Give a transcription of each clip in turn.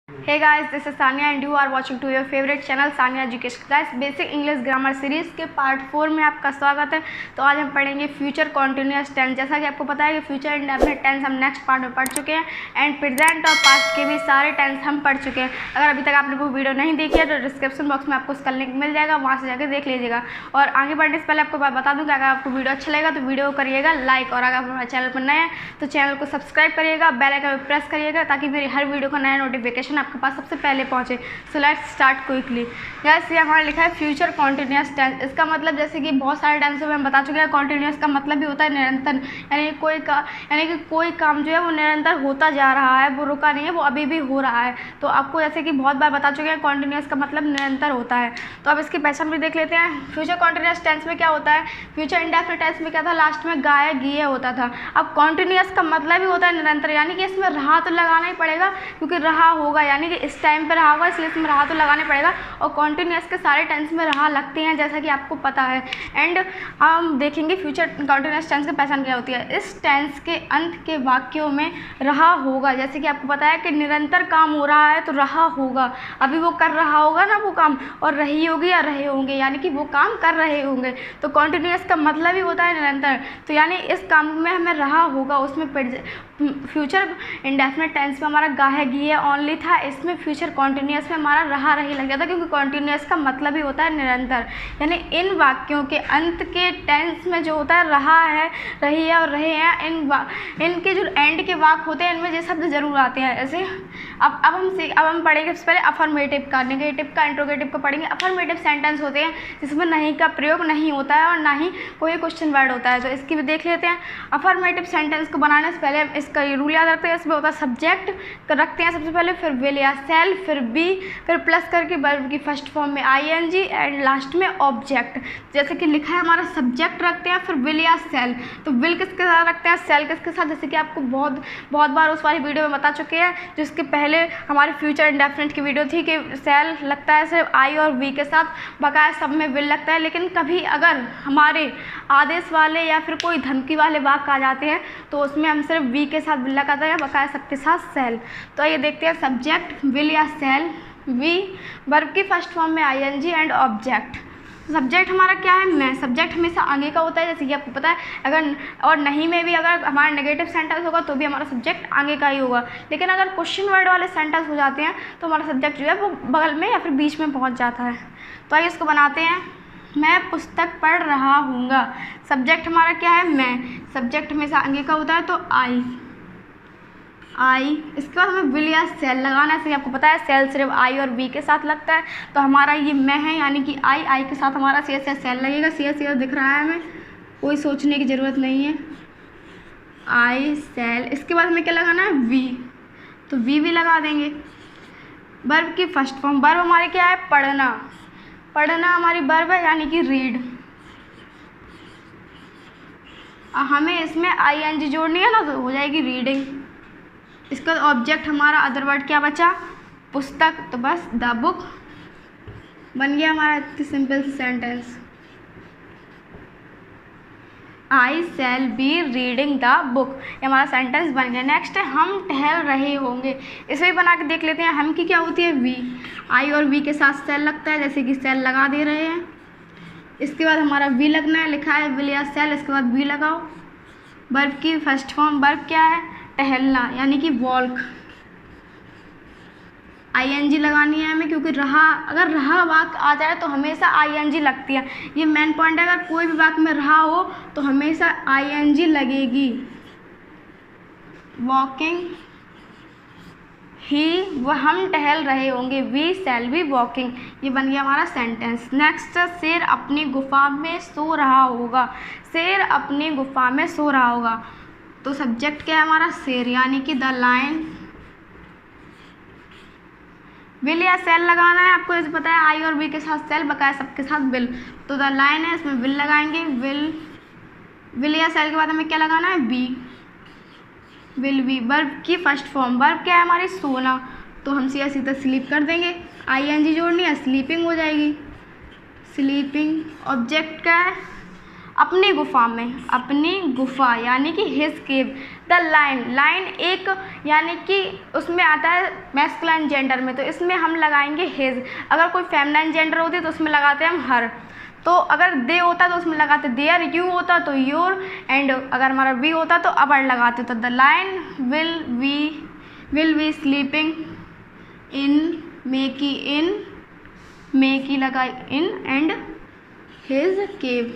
Hey guys, this is Sania and you are watching to your favorite channel Sania Education. Guys, basic English grammar series के part 4 में आपका स्वागत है। तो आज हम पढ़ेंगे फ्यूचर कॉन्टिन्यूअस टेंस। जैसा कि आपको पता है कि फ्यूचर इंडेफिनिट टेंस हम नेक्स्ट पार्ट में पढ़ चुके हैं एंड प्रेजेंट और पास्ट के भी सारे टेंस हम पढ़ चुके हैं। अगर अभी तक आपने वो वीडियो नहीं देखी है तो डिस्क्रिप्शन बॉक्स में आपको उसका लिंक मिल जाएगा, वहाँ से जाकर देख लीजिएगा। और आगे बढ़ने से पहले आपको बता दूँ कि अगर आपको वीडियो अच्छा लगेगा तो वीडियो को करिएगा लाइक, और अगर आप हमारे चैनल पर नए हैं तो चैनल को सब्सक्राइब करिएगा, बेल आइकन पर प्रेस करिएगा ताकि मेरी हर वीडियो का नया नोटिफिकेशन आपके पास सबसे पहले पहुंचे। So let's start quickly. Guys, ये हमारा लिखा है फ्यूचर कॉन्टिन्यूअस टेंस। इसका मतलब जैसे कि बहुत सारे टेंसों में हम बता चुके हैं, कॉन्टिन्यूअस का मतलब भी होता है निरंतर, यानी कि कोई काम जो है वो निरंतर होता जा रहा है, वो रुका नहीं है, वो अभी भी हो रहा है। तो आपको जैसे कि बहुत बार बता चुके हैं कॉन्टिन्यूअस का मतलब निरंतर होता है। तो अब इसकी पहचान भी देख लेते हैं। फ्यूचर कॉन्टिन्यूअस टेंस में क्या होता है, फ्यूचर इंडेफिनिट टेंस में क्या था, लास्ट में गाय गिए होता था। अब कॉन्टिन्यूअस का मतलब ही होता है निरंतर, यानी कि इसमें रहा तो लगाना ही पड़ेगा क्योंकि रहा होगा, यानी कि इस टाइम पर रहा होगा इसलिए इसमें रहा तो लगाने पड़ेगा। और कॉन्टिन्यूअस के सारे टेंस में रहा लगते हैं जैसा कि आपको पता है। एंड हम देखेंगे फ्यूचर कॉन्टिन्यूअस टेंस की पहचान क्या होती है। इस टेंस के अंत के वाक्यों में रहा होगा, जैसे कि आपको पता है कि निरंतर काम हो रहा है तो रहा होगा, अभी वो कर रहा होगा ना वो काम, और रही होगी या रहे होंगे, यानी कि वो काम कर रहे होंगे। तो कॉन्टिन्यूअस का मतलब ही होता है निरंतर। तो यानी इस काम में हमें रहा होगा, उसमें फ्यूचर इंडेफिनिट टेंस में हमारा गाहे गिए ओनली था, इसमें फ्यूचर कॉन्टिन्यूअस में हमारा रहा रही लग जाता, क्योंकि कॉन्टिन्यूअस का मतलब ही होता है निरंतर। यानी इन वाक्यों के अंत के टेंस में जो होता है रहा है, रही है और रहे हैं, इनके जो एंड के वाक्य होते हैं इनमें ये शब्द जरूर आते हैं। जैसे अब हम पढ़ेंगे सबसे पहले अफर्मेटिव का, नेगेटिव का, इंट्रोगेटिव का पढ़ेंगे। अफर्मेटिव सेंटेंस होते हैं जिसमें नहीं का प्रयोग नहीं होता है और ना ही कोई क्वेश्चन वर्ड होता है। तो इसकी भी देख लेते हैं। अफर्मेटिव सेंटेंस को बनाने से पहले इसका ये रूल याद रखते हैं। इसमें होता है सब्जेक्ट रखते हैं सबसे पहले, फिर विल या सेल, फिर बी, फिर प्लस करके वर्ब की फर्स्ट फॉर्म में आईएनजी एंड लास्ट में ऑब्जेक्ट। जैसे कि लिखा है हमारा सब्जेक्ट रखते हैं, फिर विल या सेल। तो विल किसके साथ रखते हैं, सेल किसके साथ, जैसे कि आपको बहुत बार उस वाली वीडियो में बता चुके हैं जिसके पहले हमारे फ्यूचर इंडेफिनिट की वीडियो थी कि सेल लगता है सिर्फ आई और वी के साथ, बकाया सब में विल लगता है। लेकिन कभी अगर हमारे आदेश वाले या फिर कोई धमकी वाले वाक्य आ जाते हैं तो उसमें हम सिर्फ वी के साथ विल लगाते हैं, बकाया सबके साथ सेल। तो ये देखते हैं सब्जेक्ट, विल या सेल, वी, वर्ब की फर्स्ट फॉर्म में आईएनजी एंड ऑब्जेक्ट। सब्जेक्ट हमारा क्या है, मैं। सब्जेक्ट हमेशा आगे का होता है, जैसे कि आपको पता है। अगर और नहीं में भी अगर हमारा नेगेटिव सेंटेंस होगा तो भी हमारा सब्जेक्ट आगे का ही होगा। लेकिन अगर क्वेश्चन वर्ड वाले सेंटेंस हो जाते हैं तो हमारा सब्जेक्ट जो है वो बगल में या फिर बीच में पहुंच जाता है। तो आइए इसको बनाते हैं। मैं पुस्तक पढ़ रहा हूँगा। सब्जेक्ट हमारा क्या है, मैं। सब्जेक्ट हमेशा आगे का होता है तो आई। इसके बाद हमें विल या सेल लगाना है। जैसे आपको पता है सेल सिर्फ आई और वी के साथ लगता है, तो हमारा ये मैं है, यानी कि आई के साथ हमारा सी एस सेल लगेगा। सी एस दिख रहा है हमें, कोई सोचने की ज़रूरत नहीं है। आई सेल। इसके बाद हमें क्या लगाना है, वी, तो वी भी लगा देंगे। वर्ब की फर्स्ट फॉर्म, वर्ब हमारी क्या है, पढ़ना। पढ़ना हमारी वर्ब है, यानी कि रीड। हमें इसमें आईएनजी जोड़नी है ना, तो हो जाएगी रीडिंग। इसका ऑब्जेक्ट हमारा अदर वर्ड क्या बचा, पुस्तक, तो बस द बुक बन गया हमारा। इतनी सिंपल सी sentence, I shall be reading the book, ये हमारा सेंटेंस बन गया। नेक्स्ट है हम टहल रहे होंगे। इसे भी बना के देख लेते हैं। हम की क्या होती है, वी। आई और वी के साथ सेल लगता है, जैसे कि सेल लगा दे रहे हैं। इसके बाद हमारा वी लगना है, लिखा है विल या सेल, इसके बाद वी लगाओ। वर्ब की फर्स्ट फॉर्म, वर्ब क्या है, टहलना, यानी कि वॉल्क। आईएनजी लगानी है हमें, क्योंकि अगर रहा वाक्य आ जाए तो हमेशा आईएनजी लगती है। ये मेन पॉइंट है, अगर कोई भी वाक्य में रहा हो तो हमेशा आईएनजी लगेगी। वॉकिंग, वह हम टहल रहे होंगे, वी शैल बी वॉकिंग। ये बन गया हमारा सेंटेंस। नेक्स्ट, शेर अपनी गुफा में सो रहा होगा। शेर अपनी गुफा में सो रहा होगा, तो सब्जेक्ट क्या है हमारा, शेर, यानी कि द लायन। विल या सेल लगाना है, आपको जैसे पता है आई और वी के साथ सेल, बकाया सबके साथ विल। तो द लायन है, इसमें विल लगाएंगे। विल या सेल के बाद हमें क्या लगाना है, बी, विल बी। वर्ब की फर्स्ट फॉर्म, वर्ब क्या है हमारी, सोना, तो हम सीधा स्लीप कर देंगे। आईएनजी जोड़नी है, स्लीपिंग हो जाएगी, स्लीपिंग। ऑब्जेक्ट क्या है, अपनी गुफा में, अपनी गुफा यानी कि his cave. The line, line एक यानी कि उसमें आता है मैस्कुलाइन जेंडर में, तो इसमें हम लगाएंगे हिज। अगर कोई फेमिनाइन जेंडर होती है तो उसमें लगाते हैं हम हर। तो अगर दे होता तो उसमें लगाते देयर, यू होता तो योर, एंड अगर हमारा वी होता तो अवर लगाते। तो the lion will be sleeping in, मेकी लगा इन, एंड हिज केव,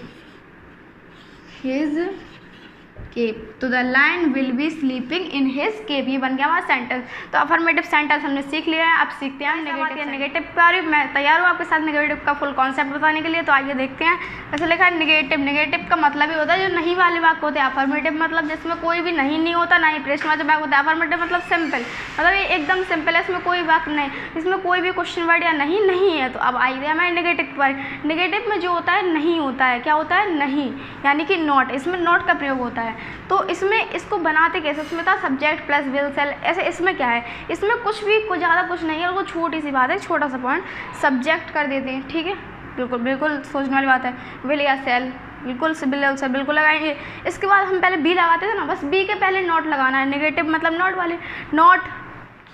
तो the lion will be sleeping in his cave. ये बन गया हमारा सेंटेंस। तो अफर्मेटिव सेंटेंस हमने सीख लिया है। अब सीखते हैं नेगेटिव का। मैं तैयार हूँ आपके साथ नेगेटिव का फुल कॉन्सेप्ट बताने के लिए। तो आइए देखते हैं। ऐसे लिखा है नेगेटिव। नेगेटिव का मतलब ही होता है जो नहीं वाले वाक्य होते हैं। अफर्मेटिव मतलब जिसमें कोई भी नहीं होता, ना ही प्रश्नवाचक वाक्य होता है। अफर्मेटिव मतलब सिंपल, मतलब ये एकदम सिंपल है, इसमें कोई वाक्य नहीं, इसमें कोई भी क्वेश्चन वर्ड या नहीं है। तो अब आइए हमारे नेगेटिव पर। नेगेटिव में जो होता है नहीं होता है, क्या होता है नहीं, यानी कि नॉट, इसमें नॉट का प्रयोग होता है। तो इसमें इसको बनाते कैसे, उसमें था सब्जेक्ट प्लस विल सेल। ऐसे इसमें क्या है, इसमें कुछ भी कुछ ज़्यादा कुछ नहीं है, और वो छोटी सी बात है, छोटा सा पॉइंट सब्जेक्ट कर देते हैं। ठीक है, बिल्कुल बिल्कुल सोचने वाली बात है। विल या सेल, बिल्कुल विल से बिल्कुल लगाएंगे। इसके बाद हम पहले बी लगाते थे ना, बस बी के पहले नॉट लगाना है। नेगेटिव मतलब नॉट वाले, नॉट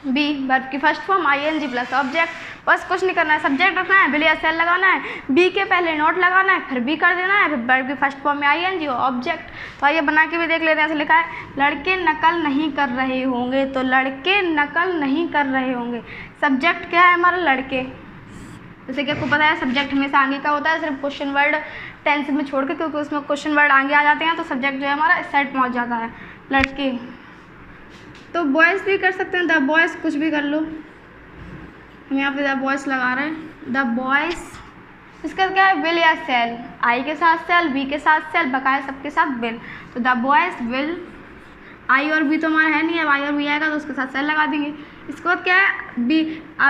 बी वर्ब की first form ING plus object, बस कुछ नहीं करना है, सब्जेक्ट रखना है, विल या सेल लगाना है, बी के पहले नॉट लगाना है, फिर बी कर देना है, फिर वर्ब की फर्स्ट फॉर्म में ING और ऑब्जेक्ट। तो आइए बना के भी देख लेते हैं। ऐसे लिखा है लड़के नकल नहीं कर रहे होंगे। तो लड़के नकल नहीं कर रहे होंगे, सब्जेक्ट क्या है हमारा लड़के। जैसे कि आपको पता है सब्जेक्ट हमेशा आगे का होता है, सिर्फ क्वेश्चन वर्ड टेंस में छोड़ के, क्योंकि उसमें क्वेश्चन वर्ड आगे आ जाते हैं, तो सब्जेक्ट जो है हमारा इस साइड पहुँच जाता है लड़के। तो बॉयज़ भी कर सकते हैं, द बॉयज़ कुछ भी कर लो। हम यहाँ पे द बॉयज़ लगा रहे हैं, द बॉयज़। इसका क्या है विल या सेल, आई के साथ सेल, बी के साथ सेल, बकाया सबके साथ विल। तो द बॉयज़ विल, आई और बी तो हमारा है नहीं, अब आई और बी आएगा तो उसके साथ सेल लगा देंगे। इसके बाद क्या है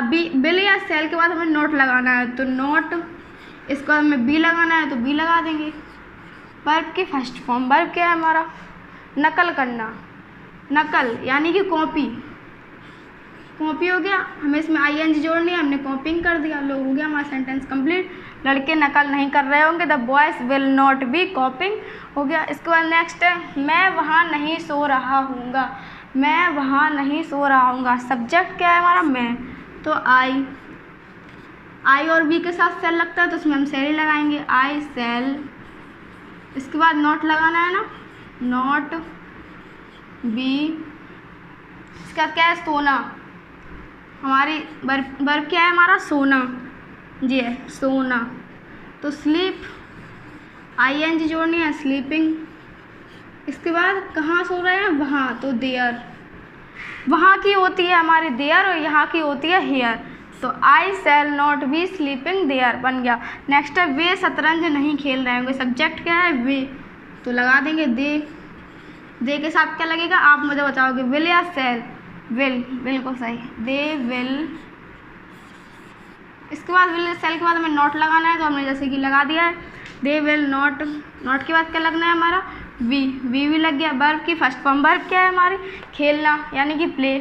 बी विल या सेल के बाद हमें नोट लगाना है, तो नोट। इसके बाद हमें बी लगाना है तो बी लगा देंगे। वर्ब की फर्स्ट फॉर्म, वर्ब क्या है हमारा नकल करना, नकल यानी कि कॉपी, कॉपी हो गया। हमें इसमें ING जोड़नी है, हमने कॉपिंग कर दिया, लो हो गया हमारा सेंटेंस कंप्लीट। लड़के नकल नहीं कर रहे होंगे, the boys will not B कॉपिंग, हो गया। इसके बाद नेक्स्ट है मैं वहाँ नहीं सो रहा हूँगा, मैं वहाँ नहीं सो रहा हूँगा, सब्जेक्ट क्या है हमारा मैं, तो आई और बी के साथ सेल लगता है तो उसमें हम सेल ही लगाएंगे, आई सेल। इसके बाद नॉट लगाना है ना, नॉट बी। इसका क्या है सोना, हमारी वर्ब क्या है हमारा सोना, जी है सोना। तो स्लीप ING जोड़नी है, स्लीपिंग। इसके बाद कहाँ सो रहे हैं वहाँ, तो देयर, वहाँ की होती है हमारी देयर और यहाँ की होती है हियर। तो I shall not be sleeping there बन गया। नेक्स्ट है वे शतरंज नहीं खेल रहे होंगे, सब्जेक्ट क्या है वे, तो लगा देंगे दे के साथ क्या लगेगा आप मुझे बताओगे, विल या सेल, विल, बिल्कुल सही, दे विल। इसके बाद विल सेल के बाद हमें नॉट लगाना है, तो हमने जैसे कि लगा दिया है दे विल नॉट। नॉट के बाद क्या लगना है हमारा वी लग गया। वर्ब की फर्स्ट फॉर्म, वर्ब क्या है हमारी खेलना यानी कि प्ले,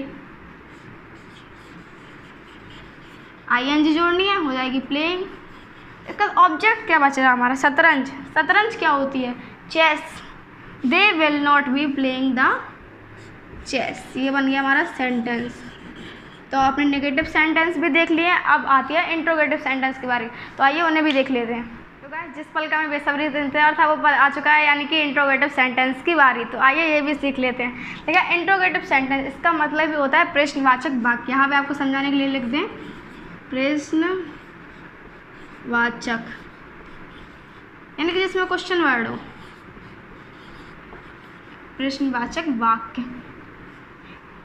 ING जोड़नी है, हो जाएगी प्लेइंग। इसका ऑब्जेक्ट क्या बच रहा है हमारा शतरंज, शतरंज क्या होती है chess, they will not be playing the chess. ये बन गया हमारा सेंटेंस। तो आपने नेगेटिव सेंटेंस भी देख लिए, अब आती है इंट्रोगेटिव सेंटेंस के बारे में, तो आइए उन्हें भी देख लेते हैं। तो गाइस जिस पल का मैं बेसब्री से इंतजार था वो पल आ चुका है, यानी कि इंट्रोगेटिव सेंटेंस की बारी। तो आइए ये भी सीख लेते हैं। देखिए इंट्रोगेटिव सेंटेंस, इसका मतलब भी होता है प्रश्नवाचक वाक्य। यहाँ पे आपको समझाने के लिए लिख दें प्रश्नवाचक, यानी कि जिसमें क्वेश्चन वर्ड हो, प्रश्नवाचक वाक्य।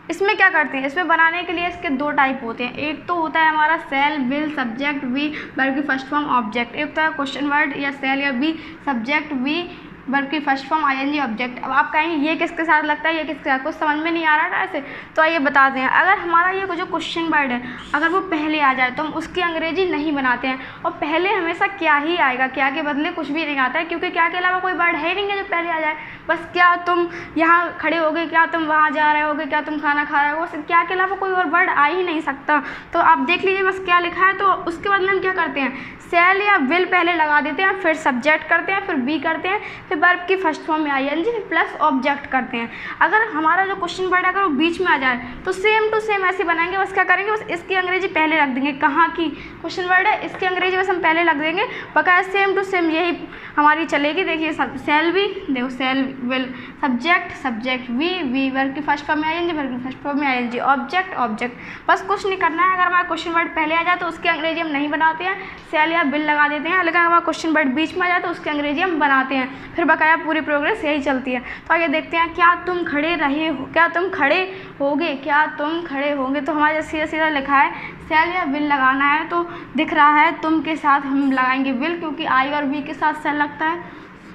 इसमें क्या करते हैं, इसमें बनाने के लिए इसके दो टाइप होते हैं। एक तो होता है हमारा shall, will, subject, V, verb की फर्स्ट फॉर्म, ऑब्जेक्ट। एक तो है क्वेश्चन वर्ड या सेल या वी, सब्जेक्ट, वी, वर्ब की फर्स्ट फॉर्म आईएनजी ऑब्जेक्ट। अब आप कहेंगे ये किसके साथ लगता है, ये किसके साथ, कुछ समझ में नहीं आ रहा था ऐसे, तो आइए बताते हैं। अगर हमारा ये जो क्वेश्चन वर्ड है अगर वो पहले आ जाए तो हम उसकी अंग्रेजी नहीं बनाते हैं, और पहले हमेशा क्या ही आएगा, क्या के बदले कुछ भी नहीं आता है, क्योंकि क्या के अलावा कोई वर्ड है नहीं है जो पहले आ जाए। बस क्या तुम यहाँ खड़े होगे, क्या तुम वहाँ जा रहे होगे, क्या तुम खाना खा रहे हो, बस क्या के अलावा कोई और वर्ड आ ही नहीं सकता। तो आप देख लीजिए बस क्या लिखा है, तो उसके बदले हम क्या करते हैं, शैल या विल पहले लगा देते हैं, फिर सब्जेक्ट करते हैं, फिर बी करते हैं, फिर वर्ब की फर्स्ट फॉर्म में आईएनजी प्लस ऑब्जेक्ट करते हैं। अगर हमारा जो क्वेश्चन वर्ड है अगर वो बीच में आ जाए तो सेम टू सेम ऐसे बनाएंगे। बस क्या करेंगे, बस इसकी अंग्रेजी पहले रख देंगे, कहाँ की क्वेश्चन वर्ड है इसकी अंग्रेजी बस हम पहले रख देंगे, बकाया सेम टू सेम यही हमारी चलेगी। देखिए शैल भी, देखो shall will, subject subject, V verb की फर्स्ट फॉर्म में आईएनजी, वर्ब की फर्स्ट फॉर्म में आईएनजी, ऑब्जेक्ट ऑब्जेक्ट, बस कुछ नहीं करना है। अगर हमारा क्वेश्चन वर्ड पहले आ जाए तो उसकी अंग्रेजी हम नहीं बनाते हैं, शैल या विल लगा देते हैं। लेकिन हमारा क्वेश्चन वर्ड बीच में आ जाए तो उसकी अंग्रेजी हम बनाते हैं, फिर बकाया पूरी प्रोग्रेस यही चलती है। तो आइए देखते हैं, क्या तुम खड़े रहे हो, क्या तुम खड़े होगे, क्या तुम खड़े होंगे। तो हमारे सीधा सीधा लिखा है शैल या विल लगाना है, तो दिख रहा है तुम के साथ हम लगाएंगे विल, क्योंकि आई और वी के साथ शैल लगता है,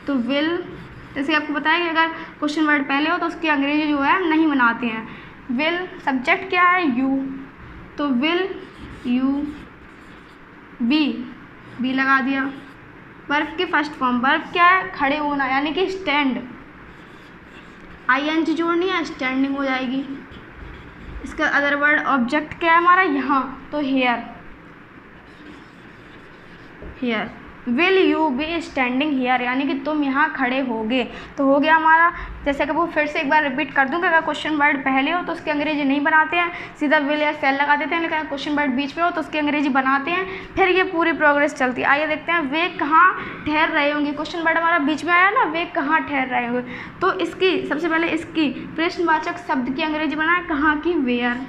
तो विल। जैसे आपको बताया कि अगर क्वेश्चन वर्ड पहले हो तो उसकी अंग्रेजी जो है हम नहीं बनाते हैं। विल, सब्जेक्ट क्या है यू, तो विल यू बी लगा दिया। वर्ब की फर्स्ट फॉर्म, वर्ब क्या है, खड़े होना यानी कि स्टैंड, आईएनजी जोड़नी है, स्टैंडिंग हो जाएगी। इसका अदर वर्ड ऑब्जेक्ट क्या है हमारा यहाँ, तो here, here. Will you be standing here, यानी कि तुम यहाँ खड़े होगे, तो हो गया हमारा। जैसे कि वो फिर से एक बार रिपीट कर दूँ कि अगर क्वेश्चन वर्ड पहले हो तो उसकी अंग्रेजी नहीं बनाते हैं, सीधा विल या शैल लगा देते हैं, लेकिन अगर क्वेश्चन वर्ड बीच में हो तो उसकी अंग्रेजी बनाते हैं, फिर ये पूरी प्रोग्रेस चलती है। आइए देखते हैं, वे कहाँ ठहर रहे होंगे। क्वेश्चन वर्ड हमारा बीच में आया ना, वे कहाँ ठहर रहे होंगे, तो इसकी सबसे पहले इसकी प्रश्नवाचक शब्द की अंग्रेजी बनाए, कहाँ की, वेयर।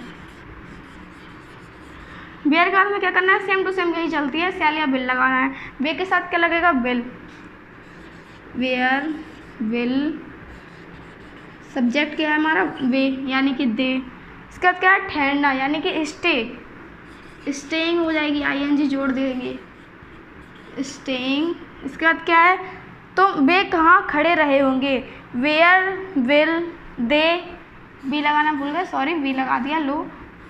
वेयर के बाद में क्या करना है, सेम टू सेम यही चलती है, शैल या विल लगाना है। वे के साथ क्या लगेगा, विल, वेयर विल, सब्जेक्ट क्या है हमारा, वे यानी कि दे। इसके बाद क्या है, ठहरना यानी कि स्टे, स्टेइंग हो जाएगी, आईएनजी जोड़ देंगे, स्टेइंग। इसके बाद क्या है, तो वे कहाँ खड़े रहे होंगे, वेयर विल दे, बी लगाना भूल गए, सॉरी बी लगा दिया, लो,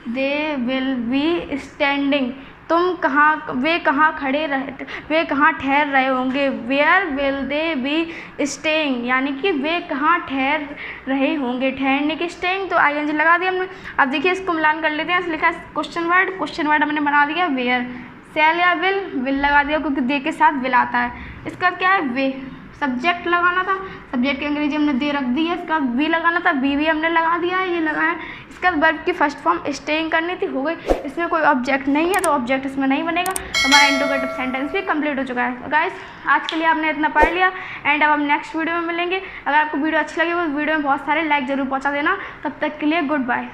दे विल बी स्टैंडिंग, तुम कहाँ, वे कहाँ खड़े रहे, वे कहाँ ठहर रहे होंगे, where will they be staying, यानी कि वे कहाँ ठहर रहे होंगे, ठहरने की स्टेइंग, तो आईएनजी लगा दिया हमने। अब देखिए इसको मिलान कर लेते हैं। इसमें लिखा है क्वेश्चन वर्ड हमने बना दिया वेयर, शैल या विल लगा दिया क्योंकि दे के साथ विल आता है। इसका क्या है, वे, सब्जेक्ट लगाना था, सब्जेक्ट की अंग्रेजी हमने दे रख दी है। इसका बी लगाना था, बी भी हमने लगा दिया है, ये लगा है। इसका वर्ब की फर्स्ट फॉर्म स्टेइंग करनी थी, हो गई। इसमें कोई ऑब्जेक्ट नहीं है तो ऑब्जेक्ट इसमें नहीं बनेगा। हमारा इंट्रोगेटिव सेंटेंस भी कंप्लीट हो चुका है। तो गाइस आज के लिए आपने इतना पढ़ लिया, एंड अब हम नेक्स्ट वीडियो में मिलेंगे। अगर आपको वीडियो अच्छी लगी तो वीडियो में बहुत सारे लाइक जरूर पहुँचा देना। तब तक के लिए गुड बाय।